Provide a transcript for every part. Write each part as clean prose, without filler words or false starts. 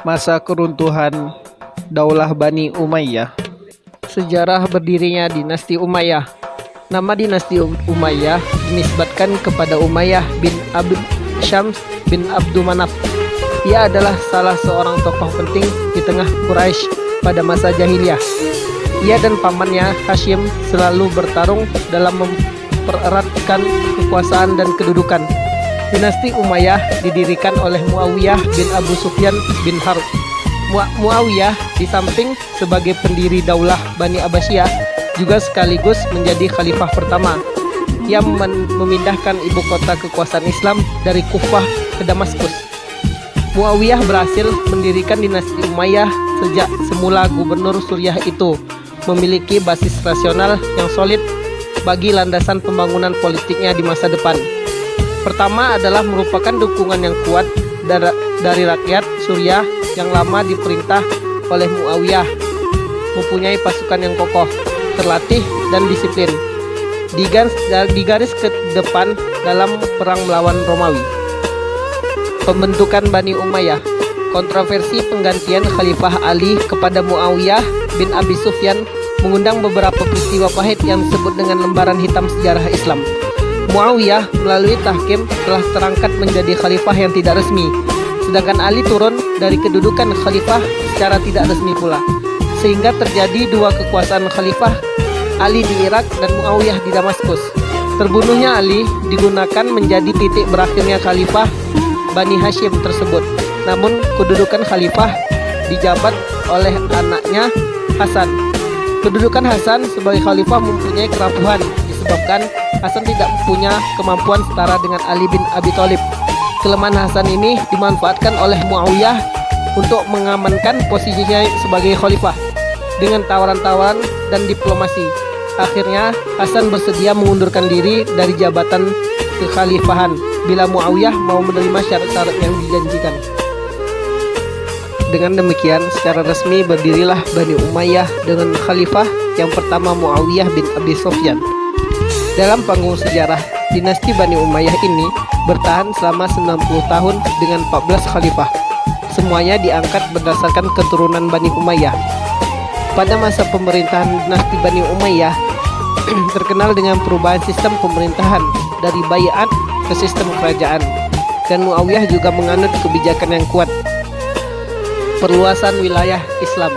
Masa keruntuhan Daulah Bani Umayyah. Sejarah berdirinya dinasti Umayyah. Nama dinasti Umayyah dinisbatkan kepada Umayyah bin Abd Syams bin Abdul Manaf. Ia adalah salah seorang tokoh penting di tengah Quraisy pada masa jahiliyah. Ia dan pamannya Hashim selalu bertarung dalam mempereratkan kekuasaan dan kedudukan. Dinasti Umayyah didirikan oleh Muawiyah bin Abu Sufyan bin Harb. Muawiyah di samping sebagai pendiri Daulah Bani Abbasiyah juga sekaligus menjadi khalifah pertama. Ia memindahkan ibu kota kekuasaan Islam dari Kufah ke Damaskus. Muawiyah berhasil mendirikan dinasti Umayyah sejak semula gubernur Suriah itu memiliki basis rasional yang solid bagi landasan pembangunan politiknya di masa depan. Pertama adalah merupakan dukungan yang kuat dari rakyat Suriah yang lama diperintah oleh Muawiyah, mempunyai pasukan yang kokoh, terlatih dan disiplin, di garis ke depan dalam perang melawan Romawi. Pembentukan Bani Umayyah. Kontroversi penggantian Khalifah Ali kepada Muawiyah bin Abi Sufyan mengundang beberapa peristiwa pahit yang disebut dengan lembaran hitam sejarah Islam. Muawiyah melalui tahkim telah terangkat menjadi khalifah yang tidak resmi, sedangkan Ali turun dari kedudukan khalifah secara tidak resmi pula, sehingga terjadi dua kekuasaan khalifah, Ali di Irak dan Muawiyah di Damaskus. Terbunuhnya Ali digunakan menjadi titik berakhirnya khalifah Bani Hashim tersebut. Namun kedudukan khalifah dijabat oleh anaknya Hasan. Kedudukan Hasan sebagai khalifah mempunyai kerapuhan disebabkan Hasan tidak punya kemampuan setara dengan Ali bin Abi Thalib. Kelemahan Hasan ini dimanfaatkan oleh Muawiyah untuk mengamankan posisinya sebagai khalifah dengan tawaran-tawaran dan diplomasi. Akhirnya Hasan bersedia mengundurkan diri dari jabatan kekhalifahan bila Muawiyah mau menerima syarat-syarat yang dijanjikan. Dengan demikian, secara resmi berdirilah Bani Umayyah dengan khalifah yang pertama Muawiyah bin Abi Sufyan. Dalam panggung sejarah, dinasti Bani Umayyah ini bertahan selama 90 tahun dengan 14 khalifah. Semuanya diangkat berdasarkan keturunan Bani Umayyah. Pada masa pemerintahan dinasti Bani Umayyah terkenal dengan perubahan sistem pemerintahan dari baiat ke sistem kerajaan, dan Muawiyah juga menganut kebijakan yang kuat. Perluasan wilayah Islam.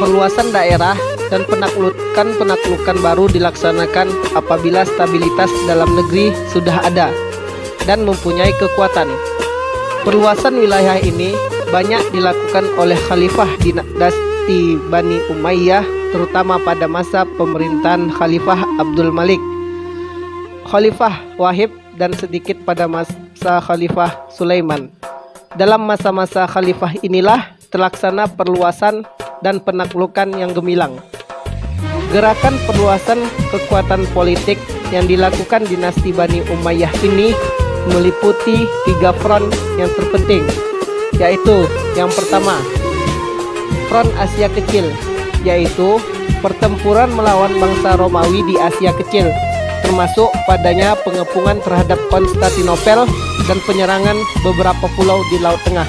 Perluasan daerah dan penaklukan baru dilaksanakan apabila stabilitas dalam negeri sudah ada dan mempunyai kekuatan. Perluasan wilayah ini banyak dilakukan oleh khalifah dinasti Bani Umayyah, terutama pada masa pemerintahan Khalifah Abdul Malik, Khalifah Wahib, dan sedikit pada masa Khalifah Sulaiman. Dalam masa-masa khalifah inilah terlaksana perluasan dan penaklukan yang gemilang. Gerakan perluasan kekuatan politik yang dilakukan dinasti Bani Umayyah ini meliputi 3 front yang terpenting, yaitu yang pertama, Front Asia Kecil, yaitu pertempuran melawan bangsa Romawi di Asia Kecil, termasuk padanya pengepungan terhadap Konstantinopel dan penyerangan beberapa pulau di Laut Tengah.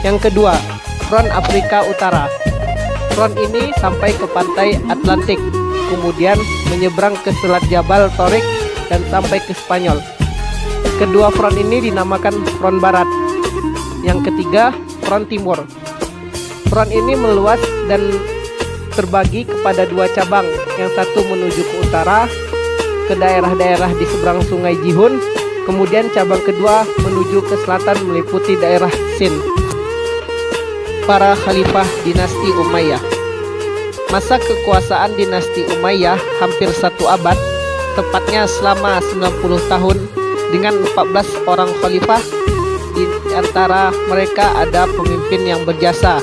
Yang kedua, Front Afrika Utara. Front ini sampai ke pantai Atlantik, kemudian menyeberang ke Selat Jabal Torik dan sampai ke Spanyol. Kedua front ini dinamakan Front Barat. Yang ketiga, Front Timur. Front ini meluas dan terbagi kepada 2 cabang, yang satu menuju ke utara ke daerah-daerah di seberang Sungai Jihun, kemudian cabang kedua menuju ke selatan meliputi daerah Sind. Para khalifah dinasti Umayyah. Masa kekuasaan dinasti Umayyah hampir 1 abad, tepatnya selama 90 tahun dengan 14 orang khalifah. Di antara mereka ada pemimpin yang berjasa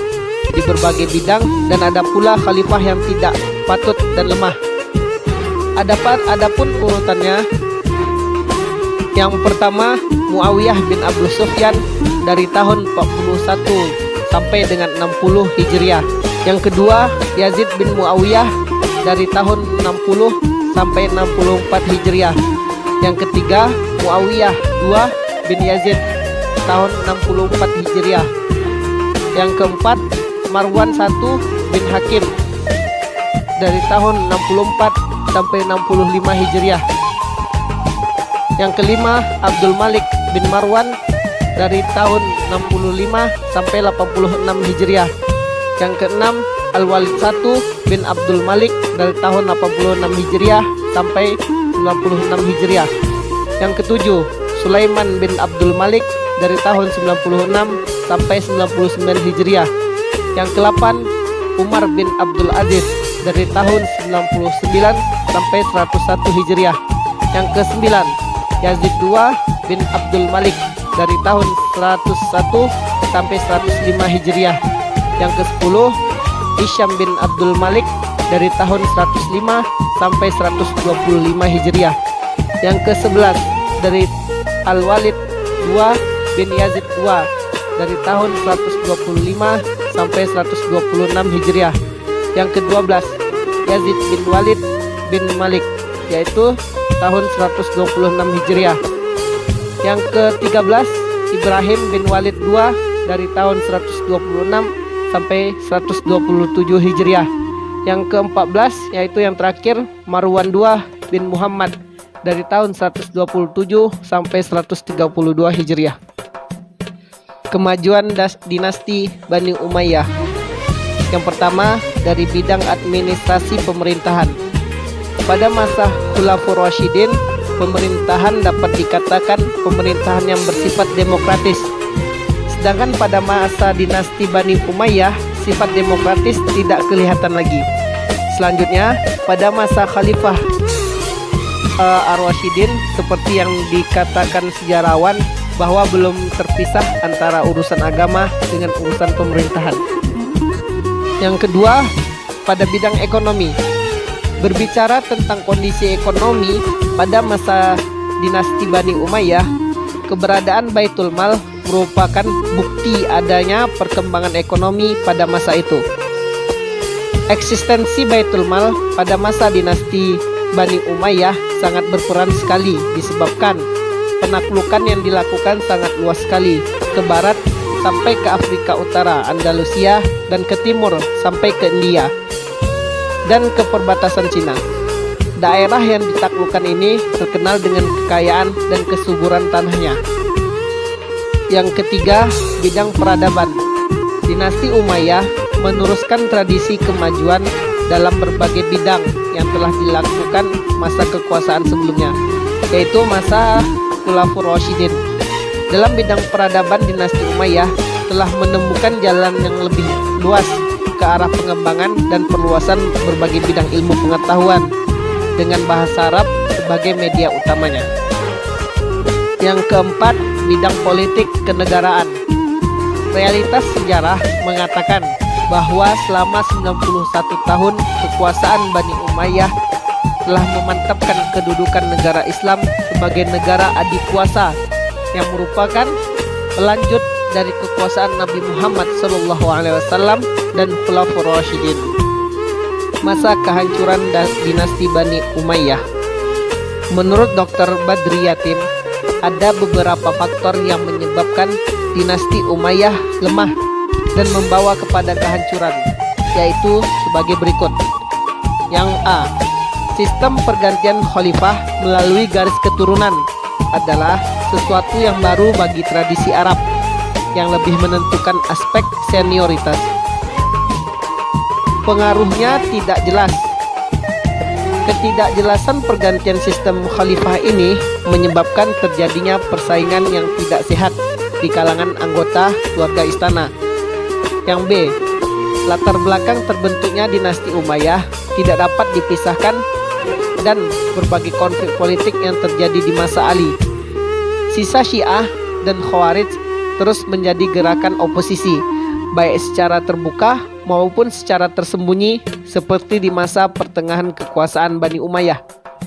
di berbagai bidang dan ada pula khalifah yang tidak patut dan lemah. Adapun urutannya, yang pertama Muawiyah bin Abu Sufyan dari tahun 41 sampai dengan 60 Hijriah. Yang kedua Yazid bin Muawiyah dari tahun 60 sampai 64 Hijriah. Yang ketiga Muawiyah II bin Yazid tahun 64 Hijriah. Yang keempat, Marwan I bin Hakim dari tahun 64 sampai 65 Hijriah. Yang kelima, Abdul Malik bin Marwan dari tahun 65 sampai 86 Hijriah. Yang keenam, Al-Walid I bin Abdul Malik dari tahun 86 Hijriah sampai 96 Hijriah. Yang ketujuh, Sulaiman bin Abdul Malik dari tahun 96 sampai 99 Hijriah. Yang ke-8, Umar bin Abdul Aziz dari tahun 99 sampai 101 Hijriah. Yang ke-9, Yazid II bin Abdul Malik dari tahun 101 sampai 105 Hijriah. Yang ke-10, Hisham bin Abdul Malik dari tahun 105 sampai 125 Hijriah. Yang ke-11, dari Al-Walid II bin Yazid II dari tahun 125 sampai 126 Hijriah. Yang ke-12, Yazid bin Walid bin Malik yaitu tahun 126 Hijriah. Yang ke-13, Ibrahim bin Walid II dari tahun 126 sampai 127 Hijriah. Yang ke-14 yaitu yang terakhir, Marwan II bin Muhammad dari tahun 127 sampai 132 Hijriah. Kemajuan dinasti Bani Umayyah. Yang pertama, dari bidang administrasi pemerintahan. Pada masa Khulafaur Rasyidin, pemerintahan dapat dikatakan pemerintahan yang bersifat demokratis. Sedangkan pada masa dinasti Bani Umayyah, sifat demokratis tidak kelihatan lagi. Selanjutnya, pada masa Khalifah Ar-Rasyidin, seperti yang dikatakan sejarawan bahwa belum terpisah antara urusan agama dengan urusan pemerintahan. Yang kedua, pada bidang ekonomi. Berbicara tentang kondisi ekonomi pada masa dinasti Bani Umayyah, keberadaan Baitul Mal merupakan bukti adanya perkembangan ekonomi pada masa itu. Eksistensi Baitul Mal pada masa dinasti Bani Umayyah sangat berperan sekali disebabkan penaklukan yang dilakukan sangat luas sekali, ke barat sampai ke Afrika Utara, Andalusia, dan ke timur sampai ke India dan ke perbatasan Cina. Daerah yang ditaklukkan ini terkenal dengan kekayaan dan kesuburan tanahnya. Yang ketiga, bidang peradaban. Dinasti Umayyah meneruskan tradisi kemajuan dalam berbagai bidang yang telah dilakukan masa kekuasaan sebelumnya, yaitu masa Khulafaur Rasyidin. Dalam bidang peradaban, dinasti Umayyah telah menemukan jalan yang lebih luas ke arah pengembangan dan perluasan berbagai bidang ilmu pengetahuan dengan bahasa Arab sebagai media utamanya. Yang keempat, bidang politik kenegaraan. Realitas sejarah mengatakan bahwa selama 91 tahun kekuasaan Bani Umayyah telah memantapkan kedudukan negara Islam sebagai negara adikuasa yang merupakan pelanjut dari kekuasaan Nabi Muhammad SAW dan Khulafaur Rasyidin. Masa kehancuran dinasti Bani Umayyah. Menurut Dr. Badri Yatim, ada beberapa faktor yang menyebabkan dinasti Umayyah lemah dan membawa kepada kehancuran, yaitu sebagai berikut. Yang A, sistem pergantian khalifah melalui garis keturunan adalah sesuatu yang baru bagi tradisi Arab yang lebih menentukan aspek senioritas. Pengaruhnya tidak jelas. Ketidakjelasan pergantian sistem khalifah ini menyebabkan terjadinya persaingan yang tidak sehat di kalangan anggota keluarga istana. Yang B, latar belakang terbentuknya dinasti Umayyah tidak dapat dipisahkan dan berbagai konflik politik yang terjadi di masa Ali. Sisa Syiah dan Khawarij terus menjadi gerakan oposisi, baik secara terbuka maupun secara tersembunyi seperti di masa pertengahan kekuasaan Bani Umayyah.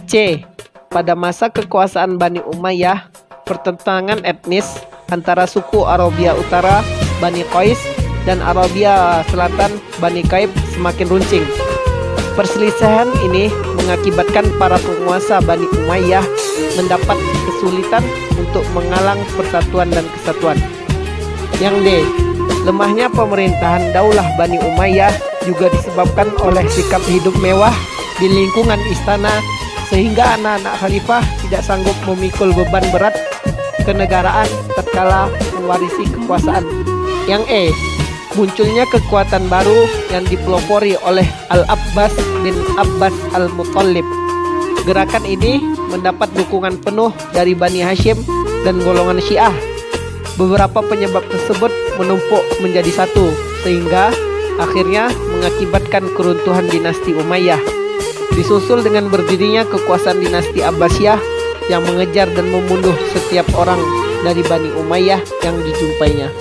C, pada masa kekuasaan Bani Umayyah, pertentangan etnis antara suku Arabia Utara Bani Qais dan Arabia Selatan Bani Kaib semakin runcing. Perselisihan ini mengakibatkan para penguasa Bani Umayyah mendapat kesulitan untuk mengalang persatuan dan kesatuan. Yang D, Lemahnya pemerintahan Daulah Bani Umayyah juga disebabkan oleh sikap hidup mewah di lingkungan istana, sehingga anak-anak khalifah tidak sanggup memikul beban berat kenegaraan tatkala mewarisi kekuasaan. Yang munculnya kekuatan baru yang dipelopori oleh Al-Abbas bin Abbas Al-Muttalib. Gerakan ini mendapat dukungan penuh dari Bani Hashim dan golongan Syiah. Beberapa penyebab tersebut menumpuk menjadi satu, sehingga akhirnya mengakibatkan keruntuhan dinasti Umayyah. Disusul dengan berdirinya kekuasaan dinasti Abbasiyah yang mengejar dan membunuh setiap orang dari Bani Umayyah yang dijumpainya.